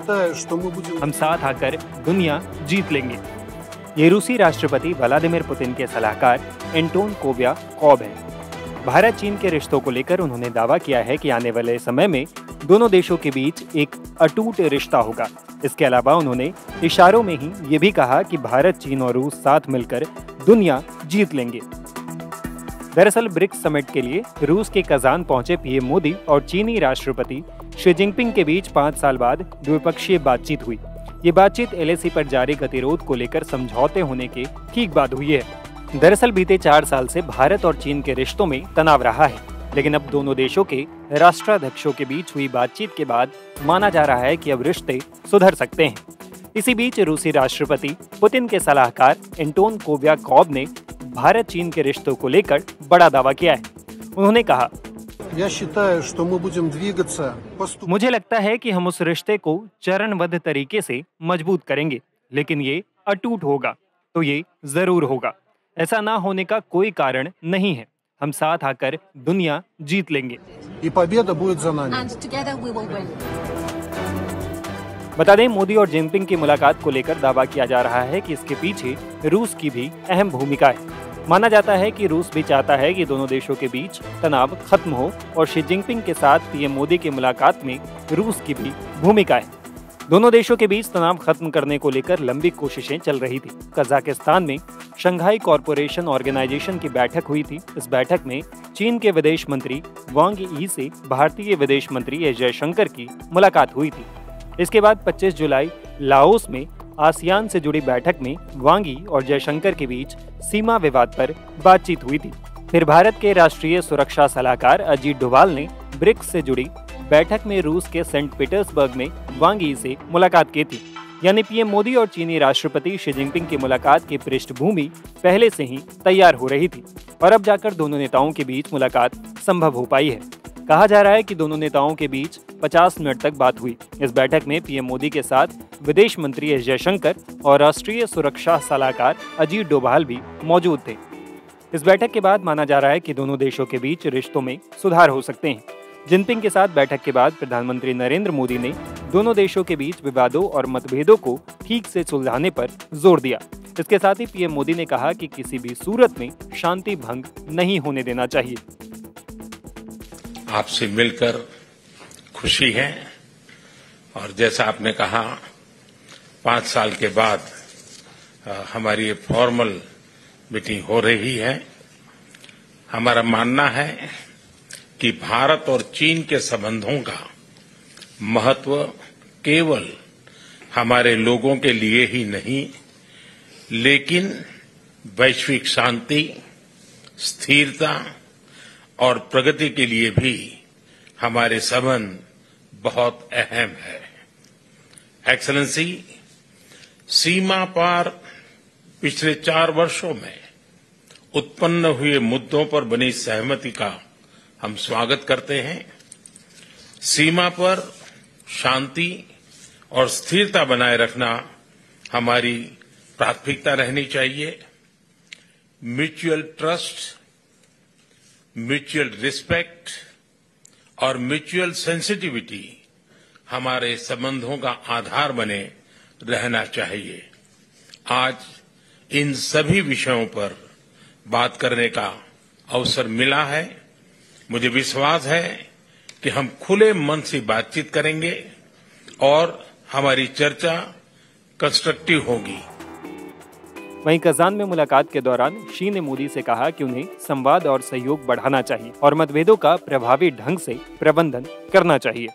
हम साथ आकर दुनिया जीत लेंगे। ये रूसी राष्ट्रपति व्लादिमीर पुतिन के सलाहकार एंटोन कोव्याकोव हैं। भारत चीन के रिश्तों को लेकर उन्होंने दावा किया है कि आने वाले समय में दोनों देशों के बीच एक अटूट रिश्ता होगा। इसके अलावा उन्होंने इशारों में ही ये भी कहा कि भारत, चीन और रूस साथ मिलकर दुनिया जीत लेंगे। दरअसल ब्रिक्स समिट के लिए रूस के कजान पहुंचे पीएम मोदी और चीनी राष्ट्रपति शी जिनपिंग के बीच 5 साल बाद द्विपक्षीय बातचीत हुई। ये बातचीत एलएसी पर जारी गतिरोध को लेकर समझौते होने के ठीक बाद हुई है। दरअसल बीते 4 साल से भारत और चीन के रिश्तों में तनाव रहा है, लेकिन अब दोनों देशों के राष्ट्राध्यक्षों के बीच हुई बातचीत के बाद माना जा रहा है कि अब रिश्ते सुधर सकते हैं। इसी बीच रूसी राष्ट्रपति पुतिन के सलाहकार एंटोन कोव्याकोव ने भारत चीन के रिश्तों को लेकर बड़ा दावा किया है। उन्होंने कहा, मुझे लगता है कि हम उस रिश्ते को चरणबद्ध तरीके से मजबूत करेंगे, लेकिन ये अटूट होगा तो ये जरूर होगा। ऐसा ना होने का कोई कारण नहीं है। हम साथ आकर दुनिया जीत लेंगे। बता दें, मोदी और जिनपिंग की मुलाकात को लेकर दावा किया जा रहा है कि इसके पीछे रूस की भी अहम भूमिका है। माना जाता है कि रूस भी चाहता है कि दोनों देशों के बीच तनाव खत्म हो और शी जिनपिंग के साथ पीएम मोदी की मुलाकात में रूस की भी भूमिका है। दोनों देशों के बीच तनाव खत्म करने को लेकर लंबी कोशिशें चल रही थी। कजाकिस्तान में शंघाई कॉरपोरेशन ऑर्गेनाइजेशन की बैठक हुई थी। इस बैठक में चीन के विदेश मंत्री वांग यी से भारतीय विदेश मंत्री एस जयशंकर की मुलाकात हुई थी। इसके बाद 25 जुलाई लाओस में आसियान से जुड़ी बैठक में वांग यी और जयशंकर के बीच सीमा विवाद पर बातचीत हुई थी। फिर भारत के राष्ट्रीय सुरक्षा सलाहकार अजीत डोभाल ने ब्रिक्स से जुड़ी बैठक में रूस के सेंट पीटर्सबर्ग में वांग यी से मुलाकात की थी। यानी पीएम मोदी और चीनी राष्ट्रपति शी जिनपिंग की मुलाकात की पृष्ठभूमि पहले से ही तैयार हो रही थी और अब जाकर दोनों नेताओं के बीच मुलाकात संभव हो पाई है। कहा जा रहा है कि दोनों नेताओं के बीच 50 मिनट तक बात हुई। इस बैठक में पीएम मोदी के साथ विदेश मंत्री एस जयशंकर और राष्ट्रीय सुरक्षा सलाहकार अजीत डोभाल भी मौजूद थे। इस बैठक के बाद माना जा रहा है कि दोनों देशों के बीच रिश्तों में सुधार हो सकते हैं। जिनपिंग के साथ बैठक के बाद प्रधानमंत्री नरेंद्र मोदी ने दोनों देशों के बीच विवादों और मतभेदों को ठीक से सुलझाने पर जोर दिया। इसके साथ ही पीएम मोदी ने कहा कि किसी भी सूरत में शांति भंग नहीं होने देना चाहिए। आपसे मिलकर खुशी है और जैसा आपने कहा 5 साल के बाद हमारी फॉर्मल मीटिंग हो रही है। हमारा मानना है कि भारत और चीन के संबंधों का महत्व केवल हमारे लोगों के लिए ही नहीं, लेकिन वैश्विक शांति, स्थिरता और प्रगति के लिए भी हमारे संबंध बहुत अहम है। एक्सेलेंसी, सीमा पार पिछले 4 वर्षों में उत्पन्न हुए मुद्दों पर बनी सहमति का हम स्वागत करते हैं। सीमा पर शांति और स्थिरता बनाए रखना हमारी प्राथमिकता रहनी चाहिए। म्यूचुअल ट्रस्ट, म्यूचुअल रिस्पेक्ट और म्यूचुअल सेंसिटिविटी हमारे संबंधों का आधार बने रहना चाहिए। आज इन सभी विषयों पर बात करने का अवसर मिला है। मुझे विश्वास है कि हम खुले मन से बातचीत करेंगे और हमारी चर्चा कंस्ट्रक्टिव होगी। वहीं कजान में मुलाकात के दौरान शी ने मोदी से कहा कि उन्हें संवाद और सहयोग बढ़ाना चाहिए और मतभेदों का प्रभावी ढंग से प्रबंधन करना चाहिए।